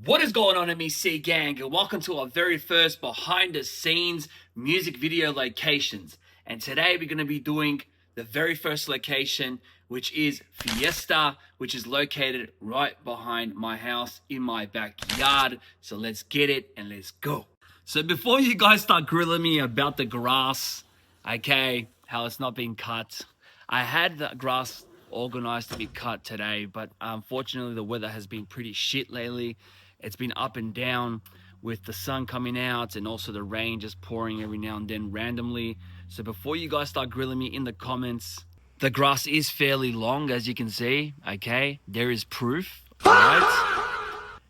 What is going on, MEC gang, and welcome to our very first behind the scenes music video locations. And today we're going to be doing the very first location, which is Fiesta, which is located right behind my house in my backyard. So let's get it and let's go. So before you guys start grilling me about the grass, okay, how it's not being cut, I had the grass organized to be cut today, but unfortunately the weather has been pretty shit lately. It's been up and down with the sun coming out and also the rain just pouring every now and then randomly. So before you guys start grilling me in the comments, the grass is fairly long, as you can see. Okay, there is proof. All right.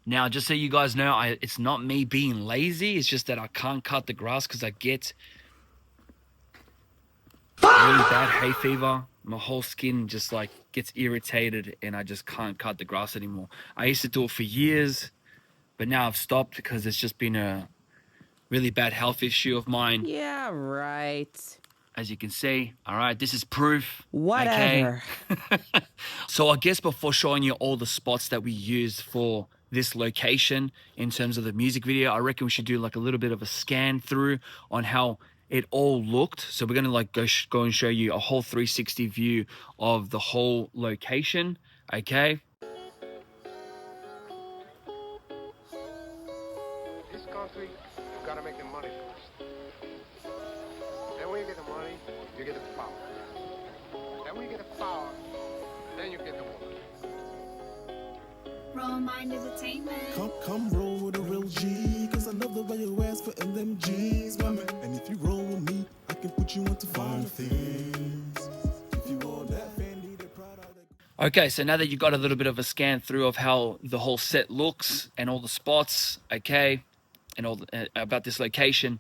Now, just so you guys know, it's not me being lazy. It's just that I can't cut the grass because I get really bad hay fever. My whole skin just like gets irritated and I just can't cut the grass anymore. I used to do it for years, but now I've stopped because it's just been a really bad health issue of mine. Yeah, right. As you can see, all right, this is proof. Whatever. Okay? So I guess before showing you all the spots that we used for this location in terms of the music video, I reckon we should do like a little bit of a scan through on how it all looked. So we're gonna like go and show you a whole 360 view of the whole location. Okay. This country, you gotta make the money first. Then when you get the money, you get the power. Then when you get the power, then you get the woman. Roll Mind Entertainment. Come roll with a real G, cause I love the way you ask for LMGs, mama. And if you roll with me, I can put you into fine things. If you want that Fendi, the Prada, Okay, so now that you got a little bit of a scan through of how the whole set looks and all the spots, okay, and all about this location,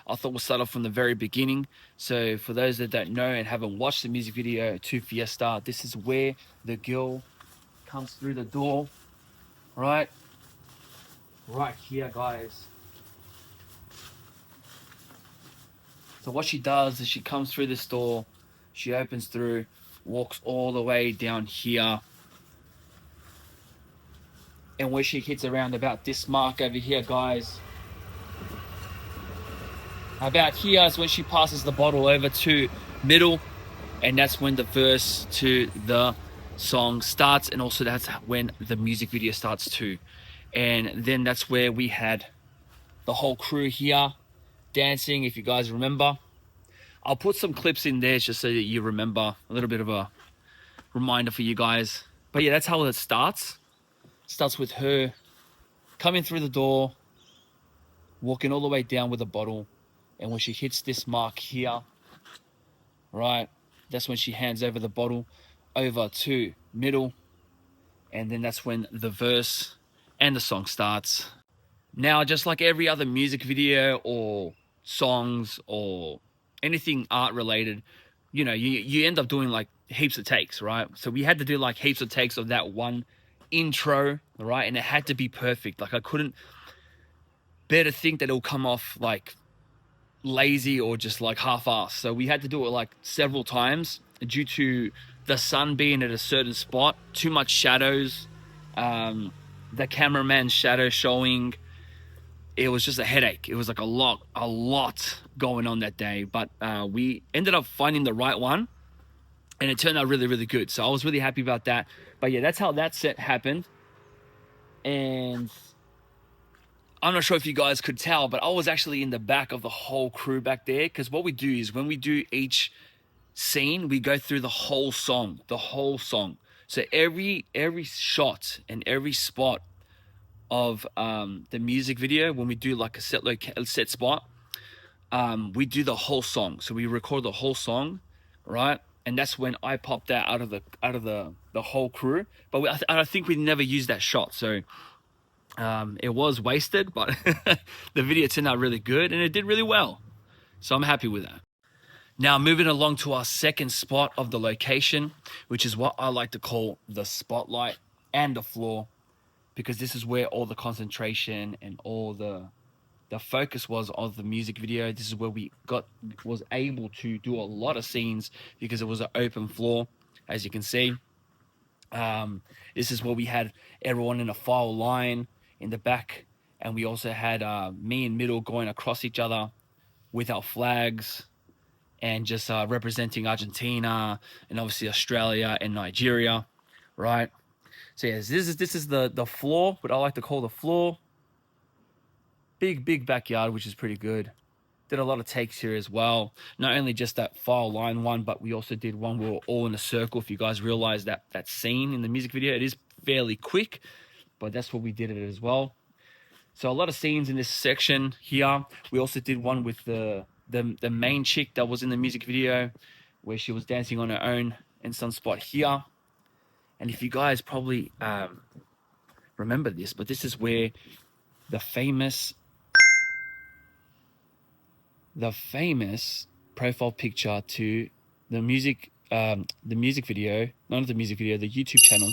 I thought we'll start off from the very beginning. So for those that don't know and haven't watched the music video to Fiesta, this is where the girl comes through the door, right here, guys. So what she does is she comes through this door, she opens through, walks all the way down here, and where she hits around about this mark over here, guys, about here is when she passes the bottle over to middle, and that's when the verse to the song starts, and also that's when the music video starts too. And then that's where we had the whole crew here dancing, if you guys remember. I'll put some clips in there just so that you remember, a little bit of a reminder for you guys. But yeah, that's how it starts. Starts with her coming through the door, walking all the way down with a bottle, and when she hits this mark here, right, that's when she hands over the bottle over to middle, and then that's when the verse and the song starts. Now, just like every other music video or songs or anything art related, you know, you end up doing like heaps of takes, right? So we had to do like heaps of takes of that one intro, right? And it had to be perfect. Like I couldn't bear to think that it'll come off like lazy or just like half-assed. So we had to do it like several times due to the sun being at a certain spot, too much shadows, the cameraman's shadow showing. It was just a headache. It was like a lot going on that day, but we ended up finding the right one and it turned out really, really good. So I was really happy about that. But yeah, that's how that set happened. And I'm not sure if you guys could tell, but I was actually in the back of the whole crew back there, because what we do is when we do each scene, we go through the whole song. So every shot and every spot of the music video, when we do like a set spot, we do the whole song. So we record the whole song, right? And that's when I popped that out of the whole crew. But I think we never used that shot, so it was wasted. But the video turned out really good and it did really well, so I'm happy with that. Now, moving along to our second spot of the location, which is what I like to call the spotlight and the floor, because this is where all the concentration and all the focus was of the music video. This is where we was able to do a lot of scenes because it was an open floor, as you can see. This is where we had everyone in a file line in the back, and we also had me and Middle going across each other with our flags and just representing Argentina and obviously Australia and Nigeria, right? So yes, this is the floor, what I like to call the floor. Big backyard, which is pretty good. Did a lot of takes here as well. Not only just that file line one, but we also did one where we were all in a circle. If you guys realize that scene in the music video, it is fairly quick, but that's what we did it as well. So a lot of scenes in this section here. We also did one with the main chick that was in the music video, where she was dancing on her own in some spot here. And if you guys probably remember this, but this is where the famous profile picture to the music video, not the music video, the YouTube channel.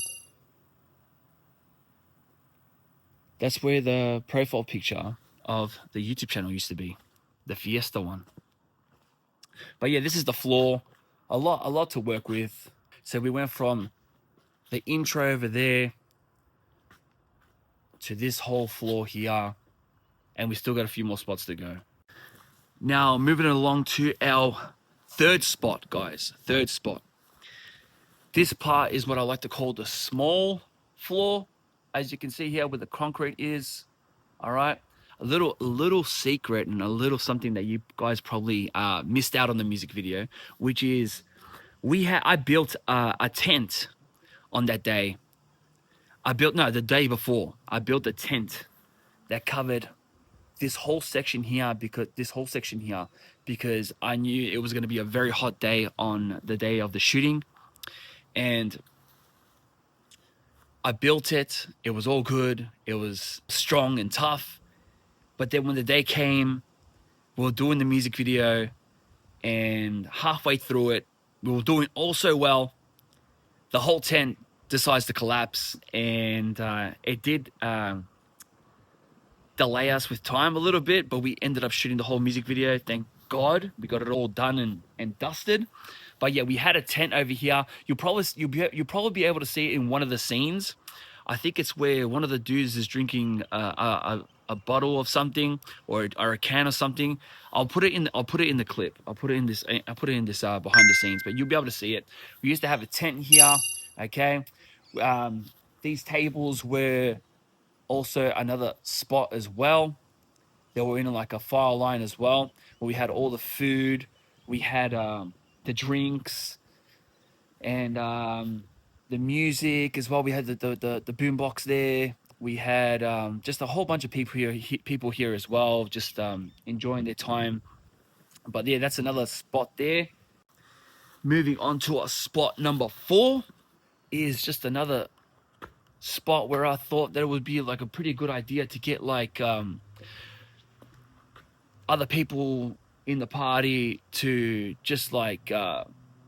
That's where the profile picture of the YouTube channel used to be, the Fiesta one. But yeah, this is the floor. A lot to work with. So we went from the intro over there to this whole floor here, and we still got a few more spots to go. Now, moving along to our third spot, guys. Third spot. This part is what I like to call the small floor. As you can see here where the concrete is. All right. A little secret and a little something that you guys probably missed out on the music video, which is I built a tent on that day. The day before. I built a tent that covered this whole section here because I knew it was going to be a very hot day on the day of the shooting, and I built it. It was all good. It was strong and tough. But then when the day came, we were doing the music video, and halfway through it, we were doing all so well. The whole tent decides to collapse, and it did delay us with time a little bit, but we ended up shooting the whole music video. Thank God we got it all done and dusted. But yeah, we had a tent over here. You'll probably be able to see it in one of the scenes. I think it's where one of the dudes is drinking a bottle of something or a can of something. I'll put it in the clip. I'll put it in this behind the scenes, but you'll be able to see it. We used to have a tent here. Okay, these tables were also another spot as well. They were in like a file line as well, where we had all the food, we had the drinks, and the music as well. We had the boombox there. We had just a whole bunch of people here as well, just enjoying their time. But yeah, that's another spot there. Moving on to our spot number 4 is just another spot where I thought that it would be like a pretty good idea to get like other people in the party to just like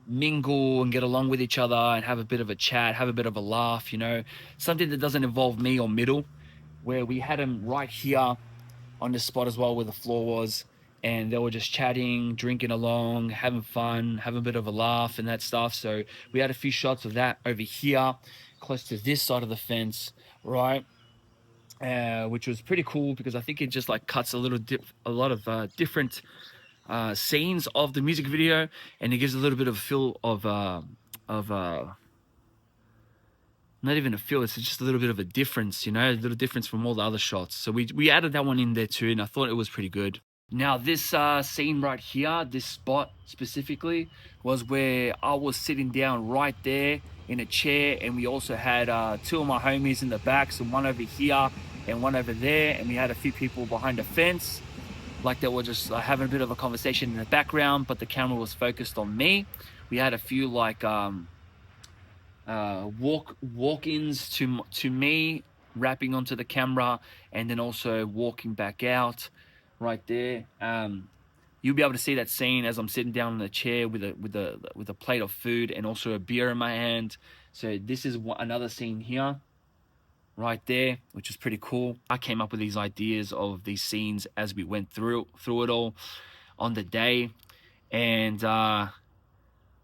mingle and get along with each other and have a bit of a chat, have a bit of a laugh, you know, something that doesn't involve me or Middle, where we had them right here on this spot as well where the floor was, and they were just chatting, drinking along, having fun, having a bit of a laugh and that stuff. So we had a few shots of that over here close to this side of the fence, right? Which was pretty cool because I think it just like cuts a lot of different scenes of the music video, and it gives a little bit of a feel of not even a feel, it's just a little bit of a difference, you know, a little difference from all the other shots. So we added that one in there too, and I thought it was pretty good. Now this scene right here, this spot specifically, was where I was sitting down right there in a chair, and we also had 2 of my homies in the back, so one over here and one over there, and we had a few people behind the fence, like they were just having a bit of a conversation in the background, but the camera was focused on me. We had a few like walk-ins to me, rapping onto the camera, and then also walking back out right there. You'll be able to see that scene as I'm sitting down in the chair with a plate of food and also a beer in my hand. So this is another scene here right there, which is pretty cool. I came up with these ideas of these scenes as we went through it all on the day, and I'm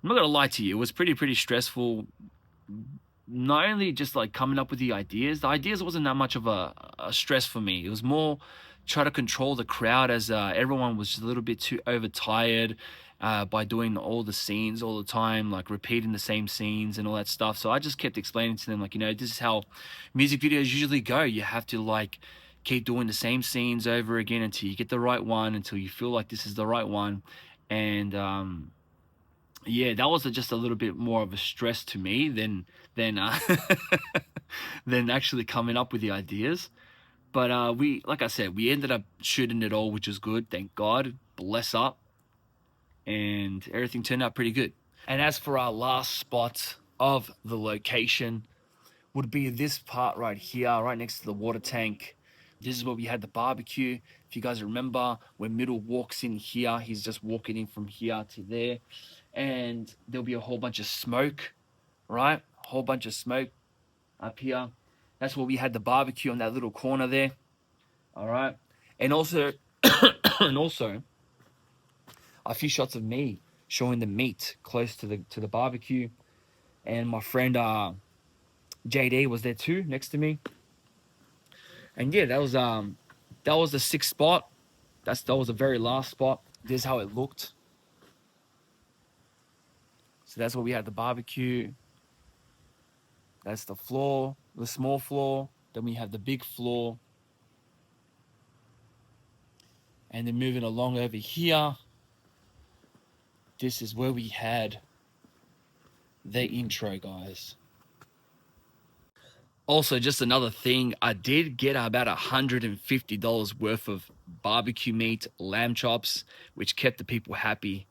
not gonna lie to you, it was pretty stressful not only just like coming up with the ideas wasn't that much of a stress for me. It was more try to control the crowd, as everyone was just a little bit too overtired by doing all the scenes all the time, like repeating the same scenes and all that stuff. So I just kept explaining to them, like, you know, this is how music videos usually go. You have to like keep doing the same scenes over again until you get the right one, until you feel like this is the right one. And yeah, that was just a little bit more of a stress to me than than actually coming up with the ideas. But we, like I said, we ended up shooting it all, which was good. Thank God, bless up, and everything turned out pretty good. And as for our last spot of the location, would be this part right here, right next to the water tank. This is where we had the barbecue. If you guys remember, when Middle walks in here, he's just walking in from here to there, and there'll be a whole bunch of smoke, right? A whole bunch of smoke up here. That's where we had the barbecue on that little corner there. All right, and also, and also, a few shots of me showing the meat close to the barbecue, and my friend JD was there too, next to me. And yeah, that was the sixth spot. That was the very last spot. This is how it looked. So that's where we had the barbecue. That's the floor, the small floor. Then we have the big floor. And then moving along over here, this is where we had the intro, guys. Also, just another thing, I did get about $150 worth of barbecue meat, lamb chops, which kept the people happy,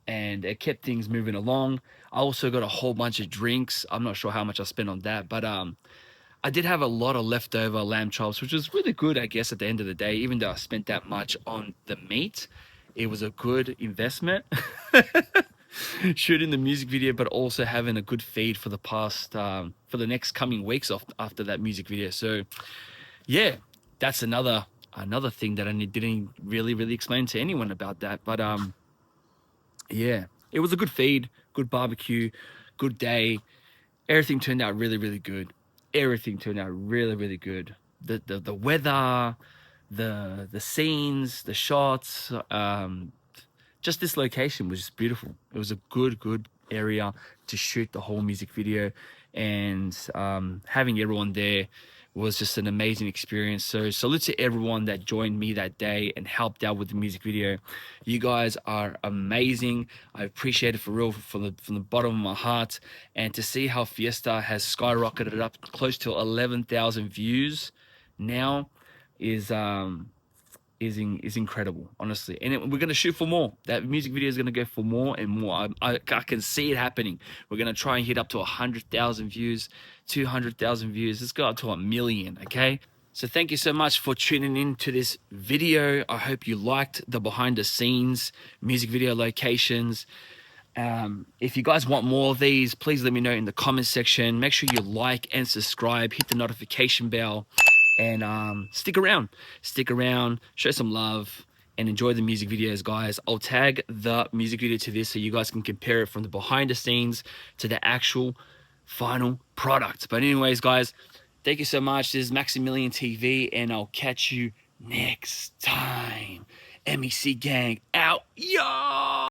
and it kept things moving along. I also got a whole bunch of drinks. I'm not sure how much I spent on that, but I did have a lot of leftover lamb chops, which was really good, I guess, at the end of the day. Even though I spent that much on the meat, it was a good investment. Shooting the music video, but also having a good feed for for the next coming weeks after that music video. So yeah, that's another thing that I didn't really explain to anyone about that. But yeah, it was a good feed, good barbecue, good day. Everything turned out really good. Everything turned out really good. The weather, the scenes, the shots, just this location was just beautiful. It was a good area to shoot the whole music video, and having everyone there was just an amazing experience. So salute to everyone that joined me that day and helped out with the music video. You guys are amazing. I appreciate it for real, from the bottom of my heart. And to see how Fiesta has skyrocketed up close to 11,000 views now is incredible, honestly. And we're going to shoot for more. That music video is going to go for more and more. I can see it happening. We're going to try and hit up to 100,000 views, 200,000 views. Let's go up to 1 million, okay? So thank you so much for tuning in to this video. I hope you liked the behind the scenes music video locations. If you guys want more of these, please let me know in the comment section. Make sure you like and subscribe, hit the notification bell, and stick around, show some love, and enjoy the music videos, guys. I'll tag the music video to this so you guys can compare it from the behind the scenes to the actual final product. But anyways, guys, thank you so much. This is MaxiMillian TV, and I'll catch you next time. MEC gang out, yo!